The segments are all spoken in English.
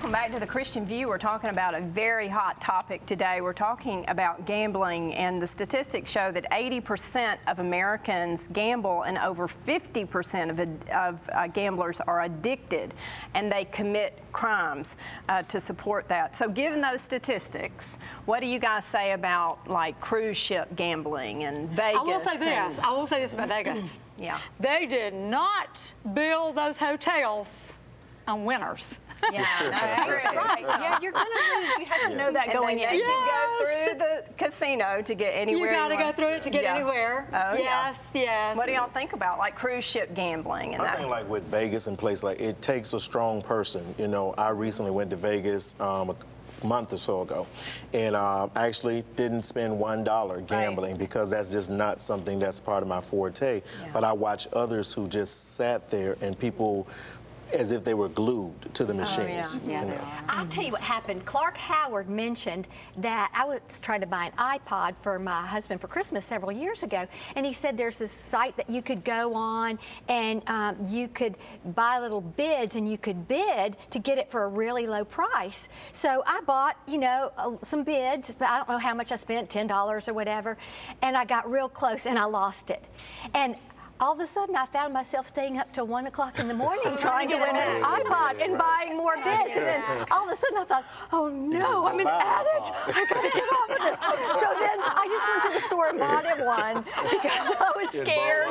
Welcome back to the Christian View. We're talking about a very hot topic today. We're talking about gambling, and the statistics show that 80% of Americans gamble, and over 50% of gamblers are addicted, and they commit crimes to support that. So given those statistics, what do you guys say about like cruise ship gambling and Vegas? I will say this about Vegas. Yeah. They did not build those hotels on winners. Yeah, that's true. Right. Yeah, you're going to lose. You have to know that going in. You can go through the casino to get anywhere. You got to go through it to get anywhere. Oh, yes, yes. What do y'all think about like cruise ship gambling and I that? think like with Vegas and places like it takes a strong person. You know, I recently went to Vegas a month or so ago, and I actually didn't spend $1 gambling because that's just not something that's part of my forte. Yeah. But I watch others who just sat there and people as if they were glued to the machines. Yeah, you they know. are. I'll tell you what happened. Clark Howard mentioned that I was trying to buy an iPod for my husband for Christmas several years ago, and he said there's this site that you could go on and you could buy little bids, and you could bid to get it for a really low price. So I bought, you know, some bids, but I don't know how much I spent, $10 or whatever, and I got real close and I lost it. And all of a sudden, I found myself staying up till 1 o'clock in the morning trying to win an iPod and buying more bids. And then all of a sudden, I thought, oh no, I'm an addict. I got to get off of this. So then I just went to the store and bought him one because I was scared.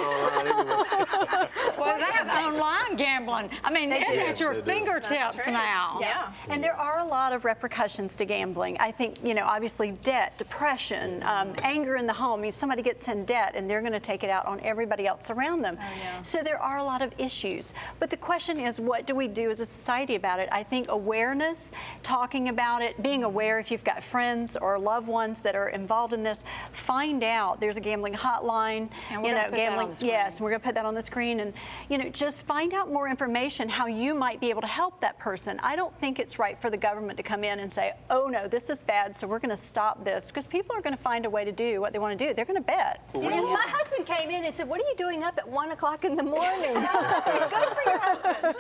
Well, they have online gambling. I mean, it's at your fingertips now. Yeah. And there are a lot of repercussions to gambling. I think, you know, obviously debt, depression, anger in the home. I mean, somebody gets in debt and they're going to take it out on everybody else around them. So there are a lot of issues. But the question is, what do we do as a society about it? I think awareness, talking about it, being aware if you've got friends or loved ones that are involved in this, find out. There's a gambling hotline. And we're gonna put that on the screen. Yes, we're going to put that on the screen. And, you know, just find out more information how you might be able to help that person. I don't think it's right for the government to come in and say, oh no, this is bad, so we're going to stop this. Because people are going to find a way to do what they want to do. They're going to bet. Yes, my husband came in and said, what are you doing up at 1 o'clock in the morning? Good for your husband.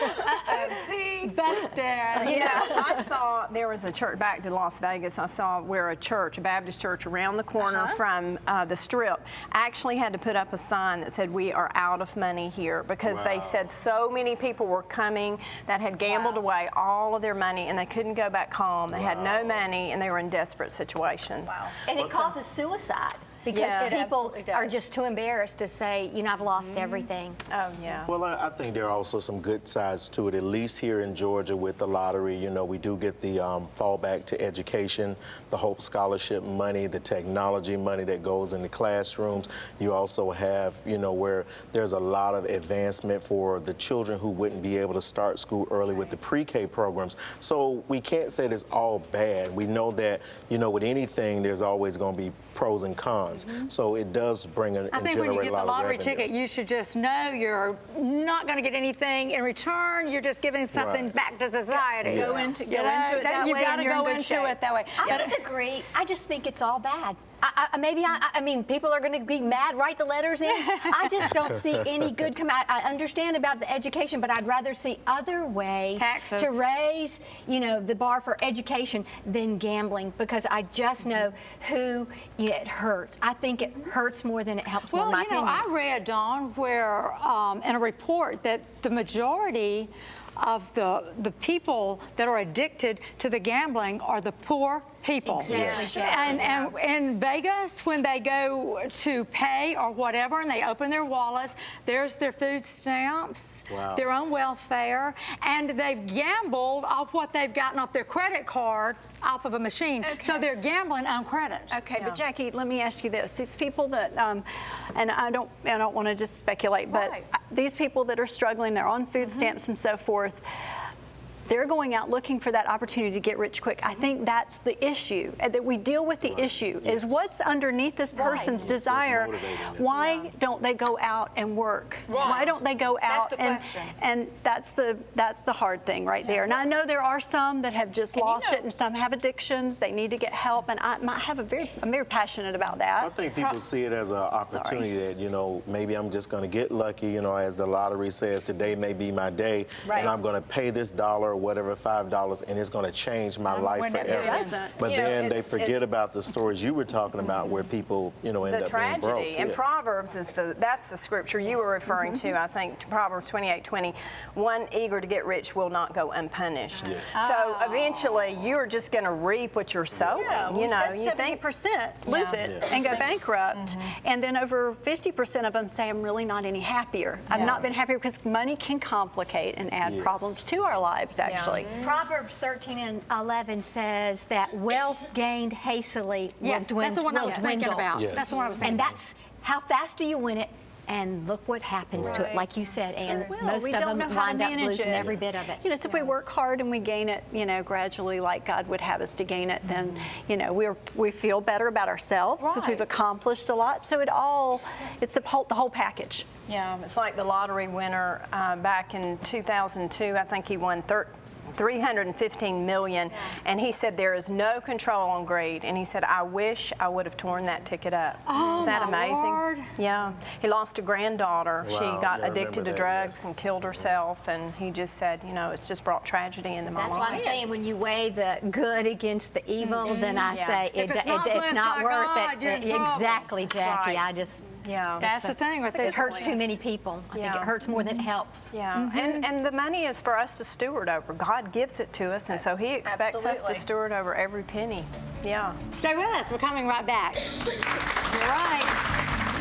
See, Best dad. you know, I saw there was a church back to Las Vegas. I saw where a church, a Baptist church around the corner from the Strip, actually had to put up a sign that said, "We are out of money here," because they said so many people were coming that had gambled away all of their money and they couldn't go back home. They had no money and they were in desperate situations. And it causes suicide. Because people absolutely are does. just too embarrassed to say, you know, I've lost everything. Oh, yeah. Well, I think there are also some good sides to it, at least here in Georgia with the lottery. You know, we do get the fallback to education, the Hope Scholarship money, the technology money that goes in the classrooms. You also have, you know, where there's a lot of advancement for the children who wouldn't be able to start school early with the pre-K programs. So we can't say it's all bad. We know that, you know, with anything, there's always going to be pros and cons. So it does bring I think when you get the lottery ticket, you should just know you're not going to get anything in return. You're just giving something back to society. Go into it that way, You got to and you're in go good into shape. it that way. I disagree. I just think it's all bad. I mean, people are going to be mad, write the letters in. I just don't see any good come out. I understand about the education, but I'd rather see other ways Taxes. to raise, you know, the bar for education than gambling, because I just know who it hurts. I think it hurts more than it helps. Well, in my you know, opinion. I read, Dawn, where in a report that the majority of the people that are addicted to the gambling are the poor people. Exactly. And in Vegas, when they go to pay or whatever, and they open their wallets, there's their food stamps, their own welfare, and they've gambled off what they've gotten off their credit card off of a machine. So they're gambling on credit. Okay, but Jackie, let me ask you this: these people that, and I don't want to just speculate, but these people that are struggling, they're on food stamps and so forth. They're going out looking for that opportunity to get rich quick. I think that's the issue, that we deal with the issue, is what's underneath this person's desire. Why don't they go out and work? Why don't they go out and that's the hard thing right there. And I know there are some that have just lost it, and some have addictions. They need to get help, and I'm very passionate about that. I think people see it as an opportunity that, you know, maybe I'm just going to get lucky, you know, as the lottery says, today may be my day, and I'm going to pay this dollar whatever, $5, and it's going to change my life when it forever. doesn't. But You know, then they it's- forget about the stories you were talking about where people, end the up being broke. tragedy. And Yeah. Proverbs that's the scripture you were referring to, I think, Proverbs 28:20. One eager to get rich will not go unpunished. Yes. So eventually you're just going to reap what you're sowing. You know, you think 70% lose it and go bankrupt. And then over 50% of them say, I'm really not any happier. I've not been happier because money can complicate and add Yes. problems to our lives, actually. Proverbs 13:11 says that wealth gained hastily Yeah, will that's the one I was thinking dwindle. about. Yes. That's the one I was thinking And about. that's how fast do you win it? And look what happens to it, like you said, and Well, most we of don't them know how to wind up manage losing it. every bit of it. You know, so if we work hard and we gain it, gradually like God would have us to gain it, then, we feel better about ourselves because we've Right. accomplished a lot. So it's the whole package. Yeah, it's like the lottery winner back in 2002. I think he won $315 million, and he said there is no control on greed, and he said, I wish I would have torn that ticket up. Oh, Is that my amazing? Lord. Yeah, he lost a granddaughter. Wow, She got yeah, I addicted to remember that, drugs yes. and killed herself, and he just said, it's just brought tragedy into my That's why I'm life. saying when you weigh the good against the evil, then I Yeah. say If it's not blessed by worth God, you're in it. trouble. Exactly, That's Jackie. right. I just Yeah. That's the thing with it this. hurts too many people. I think Yeah. it hurts more than it helps. Yeah, and the money is for us to steward over. God gives it to us, and so He expects us Absolutely. to steward over every penny. Yeah. Stay with us. We're coming right back. You're right.